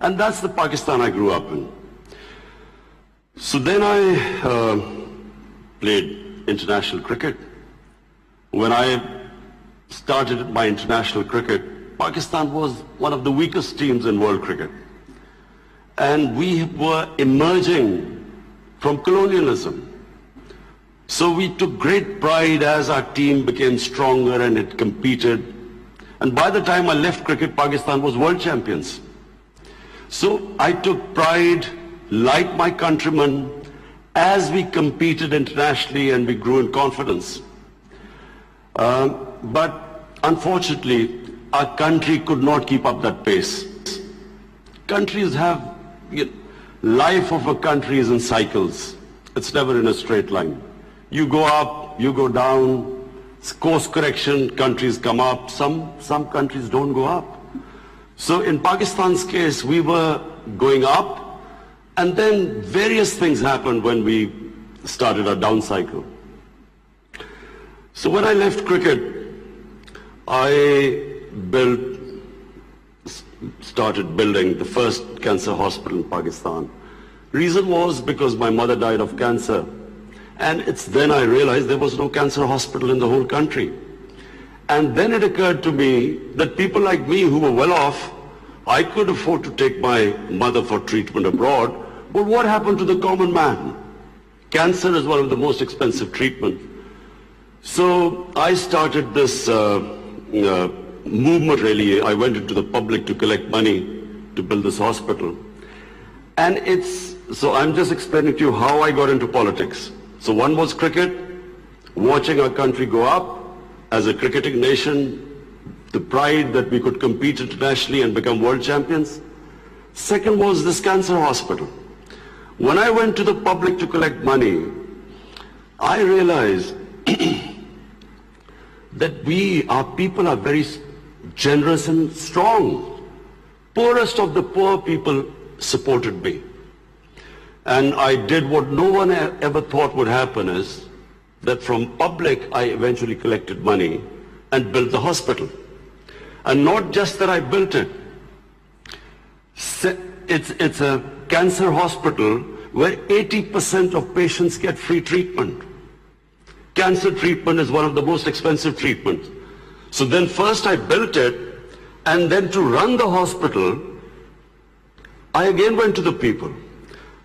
And that's the Pakistan I grew up in. So then I played international cricket. When I started my international cricket, Pakistan was one of the weakest teams in world cricket. And we were emerging from colonialism. So we took great pride as our team became stronger and it competed. And by the time I left cricket, Pakistan was world champions. So I took pride, like my countrymen, as we competed internationally and we grew in confidence. But unfortunately, our country could not keep up that pace. Countries have, life of a country is in cycles. It's never in a straight line. You go up, you go down, course correction, countries come up, some countries don't go up. So in Pakistan's case, we were going up, and then various things happened when we started our down cycle. So when I left cricket, I started building the first cancer hospital in Pakistan. Reason was because my mother died of cancer. And it's then I realized there was no cancer hospital in the whole country. And then it occurred to me that people like me who were well off, I could afford to take my mother for treatment abroad, but what happened to the common man? Cancer is one of the most expensive treatments. So I started this movement really. I went into the public to collect money to build this hospital. And so I'm just explaining to you how I got into politics. So one was cricket, watching our country go up as a cricketing nation, the pride that we could compete internationally and become world champions. Second was this cancer hospital. When I went to the public to collect money, I realized that our people are very generous and strong. Poorest of the poor people supported me. And I did what no one ever thought would happen, is that from public I eventually collected money and built the hospital. And not just that I built it. It's a cancer hospital where 80% of patients get free treatment. Cancer treatment is one of the most expensive treatments. So then first I built it, and then to run the hospital, I again went to the people.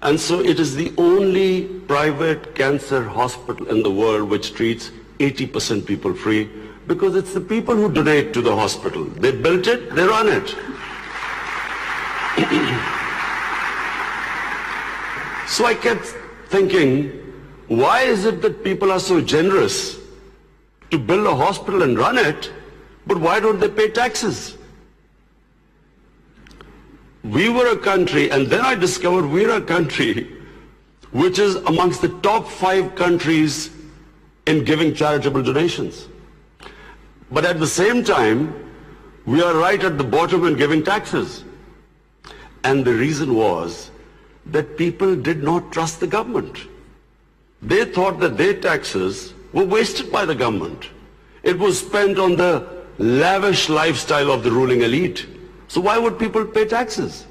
And so it is the only private cancer hospital in the world which treats 80% people free, because it's the people who donate to the hospital. They built it, they run it. So I kept thinking, why is it that people are so generous to build a hospital and run it, but why don't they pay taxes? We were a country, and then I discovered we're a country which is amongst the top 5 countries in giving charitable donations. But at the same time, we are right at the bottom in giving taxes. And the reason was that people did not trust the government. They thought that their taxes were wasted by the government. It was spent on the lavish lifestyle of the ruling elite. So why would people pay taxes?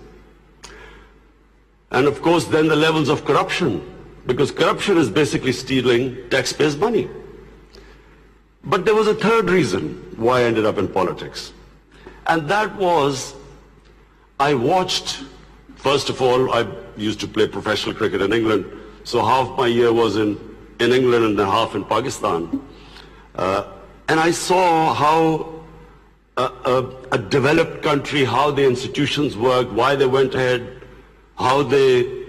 And of course then the levels of corruption, because corruption is basically stealing taxpayers' money. But there was a third reason why I ended up in politics. And that was, I watched, first of all, I used to play professional cricket in England, so half my year was in England and then half in Pakistan. And I saw how a developed country, how the institutions worked, why they went ahead, how the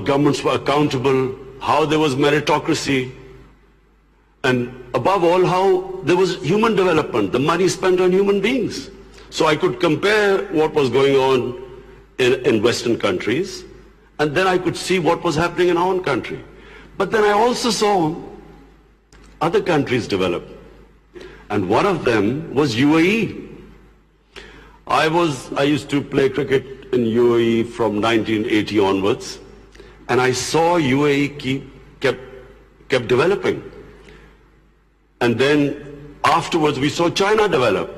governments were accountable, how there was meritocracy, and above all, how there was human development, the money spent on human beings. So I could compare what was going on in Western countries, and then I could see what was happening in our own country. But then I also saw other countries develop. And one of them was UAE. I used to play cricket in UAE from 1980 onwards, and I saw UAE kept developing. And then afterwards we saw China develop.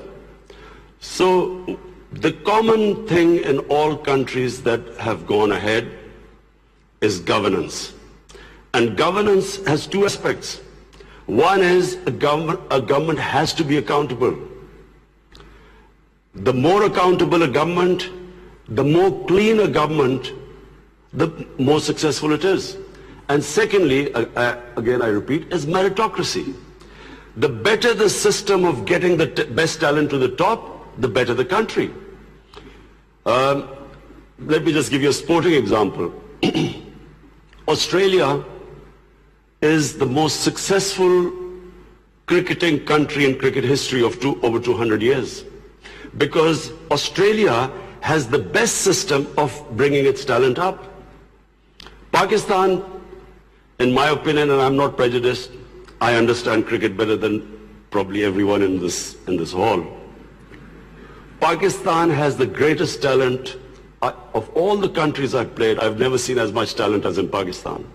So The common thing in all countries that have gone ahead is governance. And governance has two aspects. One is a government has to be accountable. The more accountable a government, the more clean a government, the more successful it is. And secondly, again I repeat, is meritocracy. The better the system of getting the best talent to the top, the better the country. Let me just give you a sporting example. Australia is the most successful cricketing country in cricket history of over 200 years. Because Australia has the best system of bringing its talent up. Pakistan, in my opinion, and I'm not prejudiced, I understand cricket better than probably everyone in this hall. Pakistan has the greatest talent of all the countries I've played. I've never seen as much talent as in Pakistan.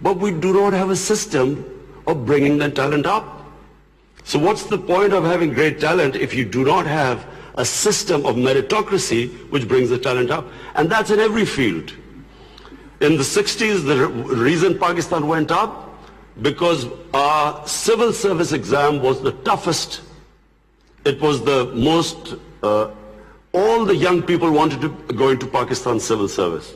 But we do not have a system of bringing that talent up. So what's the point of having great talent if you do not have a system of meritocracy which brings the talent up? And that's in every field. In the 60s, the reason Pakistan went up, because our civil service exam was the toughest. It was the most, all the young people wanted to go into Pakistan civil service.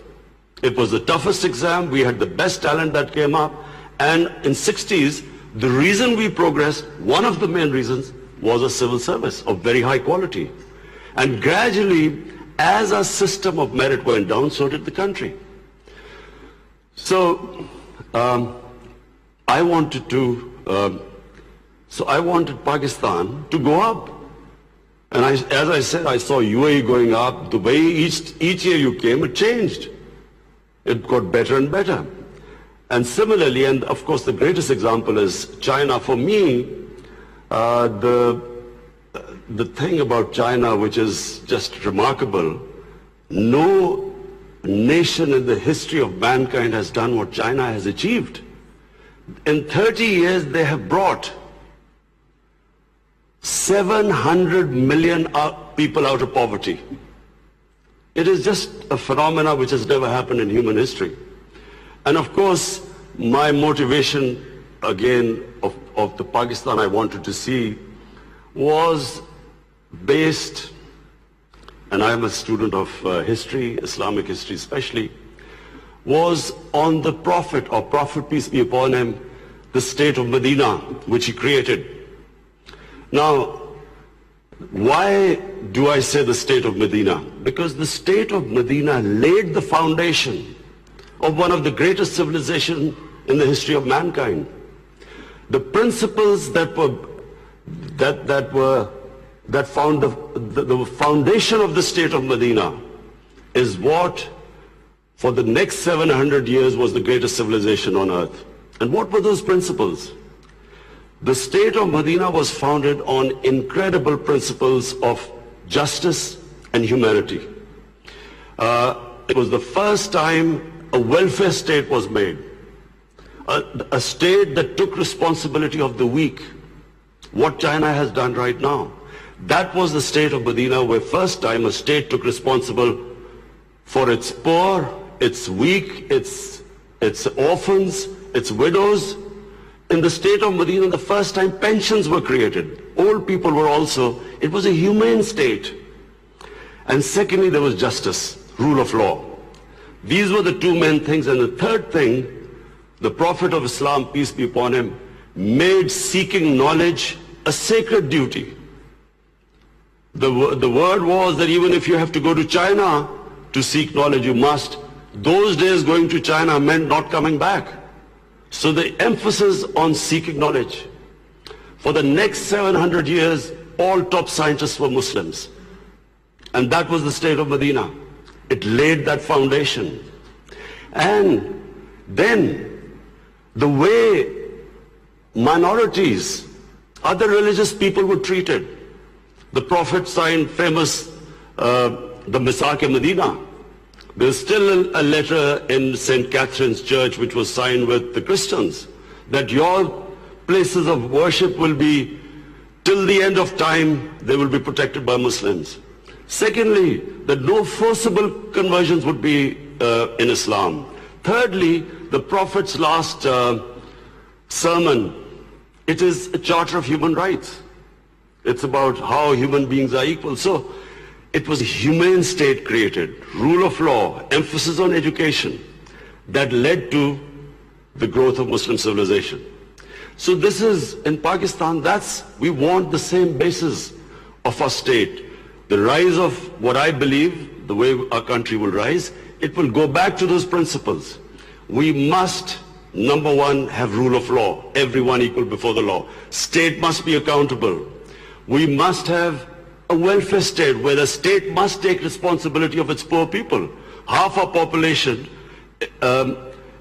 It was the toughest exam, we had the best talent that came up, and in 60s, the reason we progressed, one of the main reasons, was a civil service of very high quality. And gradually, as our system of merit went down, so did the country. So, I wanted Pakistan to go up. And as I said, I saw UAE going up. The way each year you came, it changed. It got better and better. And similarly, and of course the greatest example is China. For me, the thing about China which is just remarkable, no nation in the history of mankind has done what China has achieved. In 30 years, they have brought 700 million people out of poverty. It is just a phenomenon which has never happened in human history. And of course, my motivation, again, of the Pakistan I wanted to see was based, and I am a student of history, Islamic history especially, was on the Prophet, or Prophet, peace be upon him, the state of Medina, which he created. Now, why do I say the state of Medina? Because the state of Medina laid the foundation of one of the greatest civilizations in the history of mankind. The principles that found the foundation of the state of Medina is what for the next 700 years was the greatest civilization on earth. And what were those principles? The state of Medina was founded on incredible principles of justice and humanity. It was the first time a welfare state was made. A state that took responsibility of the weak. What China has done right now. That was the state of Medina, where first time a state took responsible for its poor, its weak, its orphans, its widows. In the state of Medina, the first time pensions were created. Old people were also, it was a humane state. And secondly, there was justice, rule of law. These were the two main things. And the third thing, the Prophet of Islam, peace be upon him, made seeking knowledge a sacred duty. The word was that even if you have to go to China to seek knowledge, you must. Those days going to China meant not coming back. So the emphasis on seeking knowledge. For the next 700 years, all top scientists were Muslims. And that was the state of Medina. It laid that foundation. And then the way minorities, other religious people were treated. The Prophet signed famous, the Misaq-e-Medina. There's still a letter in St. Catherine's Church which was signed with the Christians that your places of worship will be, till the end of time, they will be protected by Muslims. Secondly, that no forcible conversions would be in Islam. Thirdly, the Prophet's last sermon, it is a charter of human rights. It's about how human beings are equal. So it was a humane state created, rule of law, emphasis on education, that led to the growth of Muslim civilization. So this is, in Pakistan, we want the same basis of our state. The rise of what I believe, the way our country will rise, it will go back to those principles. We must, number one, have rule of law, everyone equal before the law. State must be accountable. We must have a welfare state where the state must take responsibility of its poor people. Half our population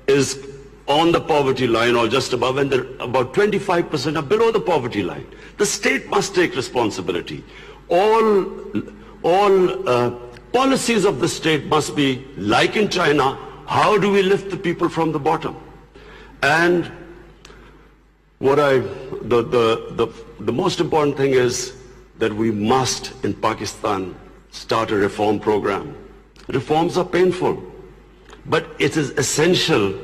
is on the poverty line or just above, and about 25% are below the poverty line. The state must take responsibility. All policies of the state must be like in China. How do we lift the people from the bottom? And the most important thing is that we must, in Pakistan, start a reform program. Reforms are painful, but it is essential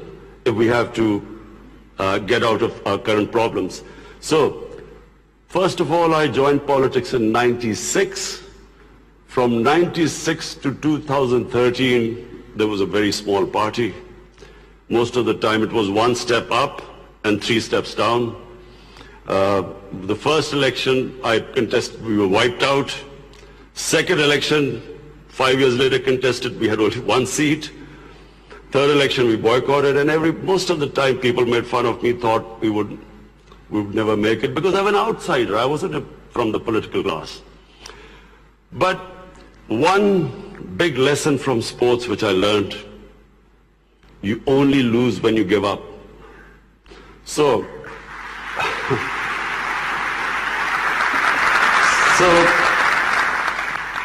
if we have to get out of our current problems. So, first of all, I joined politics in '96. From '96 to 2013, there was a very small party. Most of the time it was one step up and 3 steps down. The first election I contested, we were wiped out. Second election, 5 years later contested, we had only 1 seat. Third election we boycotted, and most of the time people made fun of me, thought we would never make it, because I'm an outsider. I wasn't from the political class. But one big lesson from sports which I learned: you only lose when you give up. So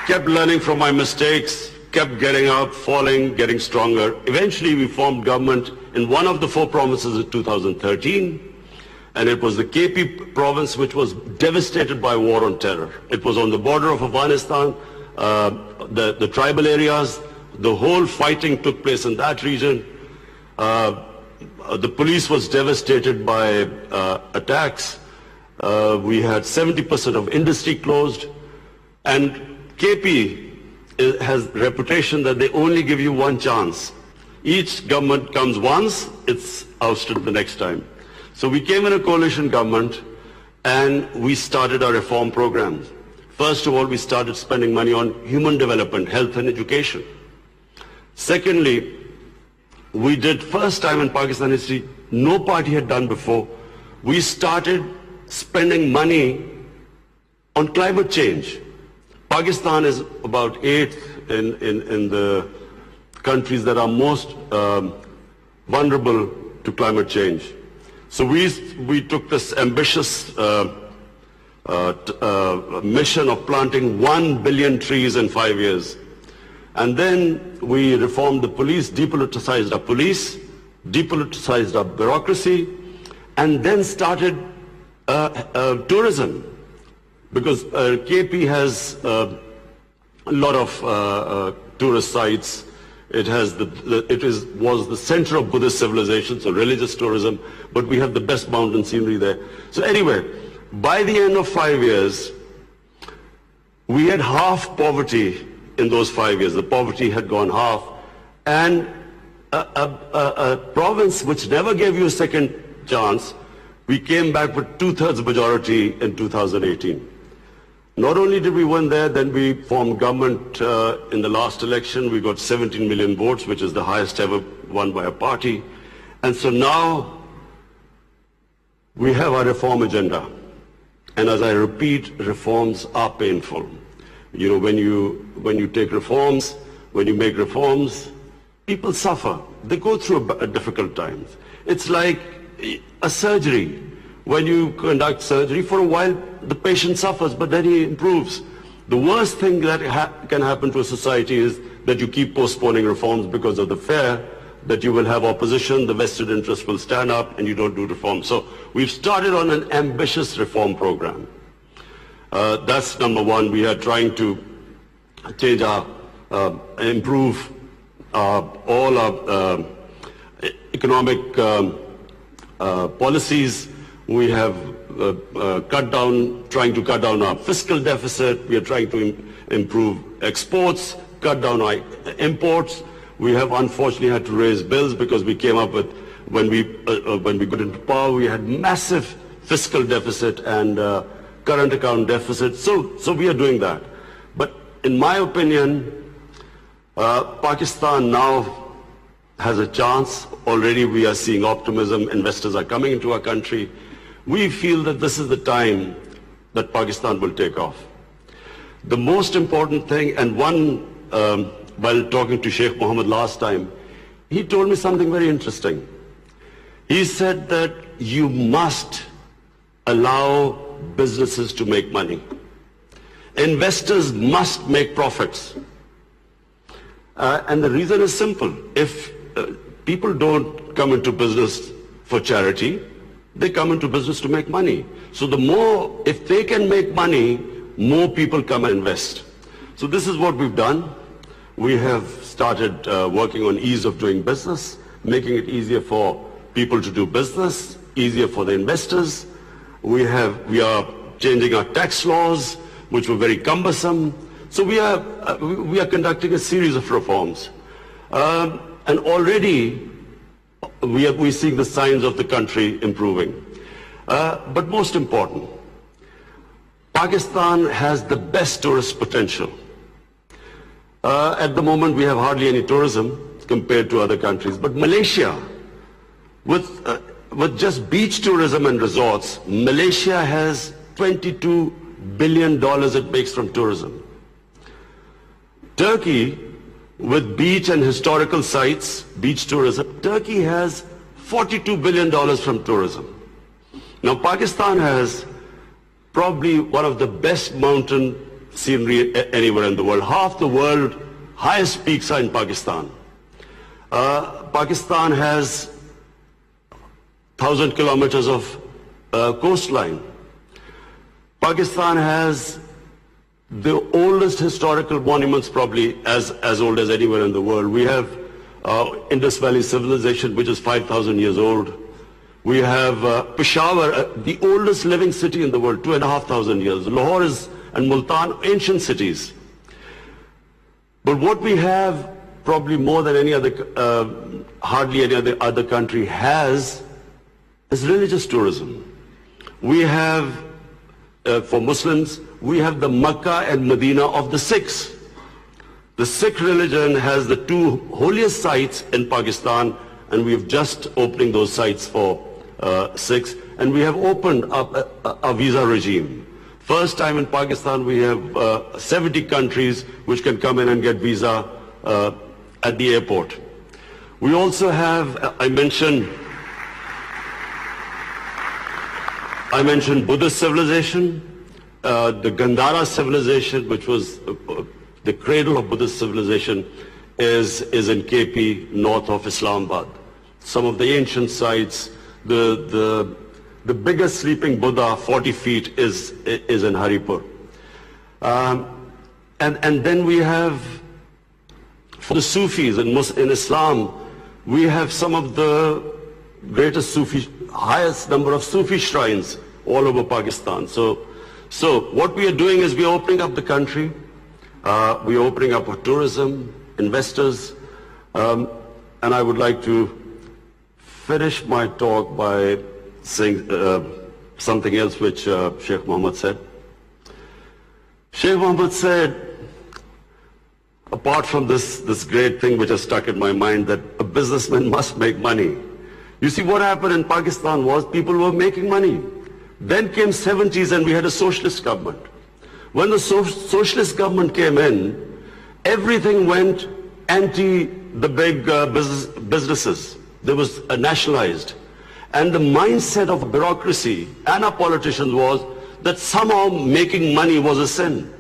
kept learning from my mistakes, kept getting up, falling, getting stronger. Eventually we formed government in one of the 4 provinces in 2013, and it was the KP province, which was devastated by war on terror. It was on the border of Afghanistan, the tribal areas, the whole fighting took place in that region. The police was devastated by attacks. We had 70% of industry closed, and KP has reputation that they only give you one chance. Each government comes once, it's ousted the next time. So we came in a coalition government and we started our reform programs. First of all, we started spending money on human development, health and education. Secondly, we did, first time in Pakistan history, no party had done before, we started spending money on climate change. Pakistan is about 8th in the countries that are most vulnerable to climate change. So we took this ambitious mission of planting 1 billion trees in 5 years. And then we reformed the police, depoliticized our police, depoliticized our bureaucracy, and then started tourism. Because KP has a lot of tourist sites. It was the center of Buddhist civilization, so religious tourism, but we have the best mountain scenery there. So anyway, by the end of 5 years, we had half poverty in those 5 years. The poverty had gone half, and a province which never gave you a second chance, we came back with 2/3 majority in 2018. Not only did we win there, then we formed government in the last election. We got 17 million votes, which is the highest ever won by a party. And so now we have our reform agenda. And as I repeat, reforms are painful. You know, when you take reforms, when you make reforms, people suffer. They go through difficult times. It's like a surgery. When you conduct surgery, for a while the patient suffers, but then he improves. The worst thing that can happen to a society is that you keep postponing reforms because of the fear that you will have opposition, the vested interest will stand up, and you don't do reforms. So we've started on an ambitious reform program. That's number one. We are trying to change our, improve all our economic policies. We have trying to cut down our fiscal deficit. We are trying to improve exports, cut down our imports. We have unfortunately had to raise bills because we came up with, when we got into power, we had massive fiscal deficit and current account deficit. So we are doing that. But in my opinion, Pakistan now has a chance. Already we are seeing optimism. Investors are coming into our country. We feel that this is the time that Pakistan will take off. The most important thing, and while talking to Sheikh Mohammed last time, he told me something very interesting. He said that you must allow businesses to make money. Investors must make profits. And the reason is simple. If people don't come into business for charity, they come into business to make money. So the more, if they can make money, more people come and invest. So this is what we've done. We have started working on ease of doing business, making it easier for people to do business, easier for the investors. We are changing our tax laws, which were very cumbersome. So we are conducting a series of reforms. And already we're seeing the signs of the country improving. But most important, Pakistan has the best tourist potential. At the moment, we have hardly any tourism compared to other countries. But Malaysia, with just beach tourism and resorts, Malaysia has $22 billion it makes from tourism. Turkey, with beach and historical sites, beach tourism, Turkey has $42 billion from tourism. Now, Pakistan has probably one of the best mountain scenery anywhere in the world. Half the world's highest peaks are in Pakistan. Pakistan has 1,000 kilometers of coastline. Pakistan has the oldest historical monuments, probably as old as anywhere in the world. We have Indus Valley civilization, which is 5,000 years old. We have Peshawar, the oldest living city in the world, 2,500 years. Lahore and Multan, ancient cities. But what we have, probably more than any other, hardly any other country has, is religious tourism. We have, for Muslims, we have the Makkah and Medina of the Sikhs. The Sikh religion has the two holiest sites in Pakistan, and we have just opening those sites for Sikhs. And we have opened up a visa regime. First time in Pakistan, we have 70 countries which can come in and get visa at the airport. We also have, I mentioned Buddhist civilization, the Gandhara civilization, which was the cradle of Buddhist civilization, is in KP, north of Islamabad. Some of the ancient sites, the biggest sleeping Buddha, 40 feet, is in Haripur. And then we have, for the Sufis in Islam, we have some of the greatest Sufi, highest number of Sufi shrines all over Pakistan. So what we are doing is we are opening up the country. We are opening up for tourism, investors. And I would like to finish my talk by saying something else which Sheikh Mohammed said. Sheikh Mohammed said, apart from this great thing which has stuck in my mind, that a businessman must make money. You see, what happened in Pakistan was people were making money. Then came 70s and we had a socialist government. When the socialist government came in, everything went anti the big businesses. There was nationalized. And the mindset of bureaucracy and our politicians was that somehow making money was a sin.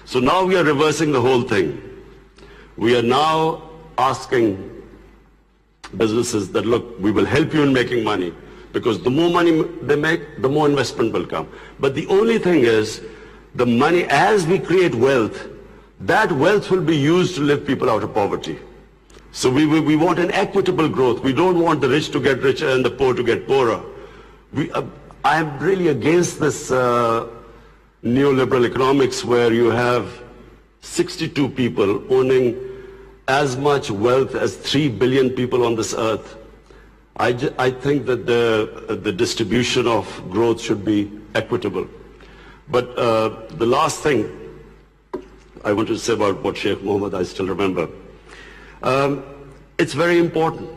So now we are reversing the whole thing. We are now asking businesses that, look, we will help you in making money, because the more money they make, the more investment will come. But the only thing is, the money, as we create wealth, that wealth will be used to lift people out of poverty. So we want an equitable growth. We don't want the rich to get richer and the poor to get poorer. I am really against this neoliberal economics where you have 62 people owning as much wealth as 3 billion people on this earth. I think that the distribution of growth should be equitable. But the last thing I want to say about what Sheikh Mohammed, I still remember. It's very important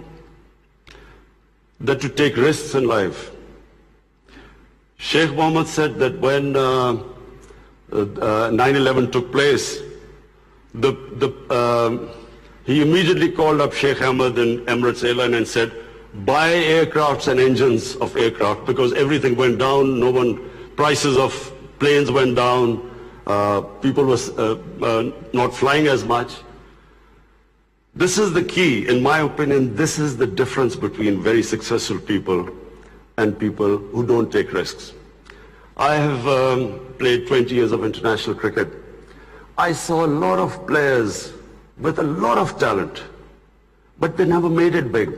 that to take risks in life. Sheikh Mohammed said that when 9/11 took place, he immediately called up Sheikh Ahmed and Emirates Airline and said, buy aircrafts and engines of aircraft, because everything went down. Prices of planes went down. People were not flying as much. This is the key, in my opinion. This is the difference between very successful people and people who don't take risks. I have played 20 years of international cricket. I saw a lot of players with a lot of talent, but they never made it big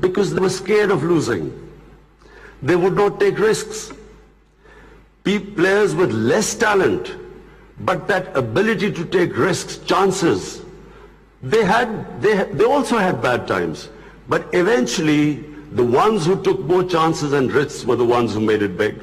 because they were scared of losing. They would not take risks. Players with less talent, but that ability to take risks, chances, they also had bad times. But eventually, the ones who took more chances and risks were the ones who made it big.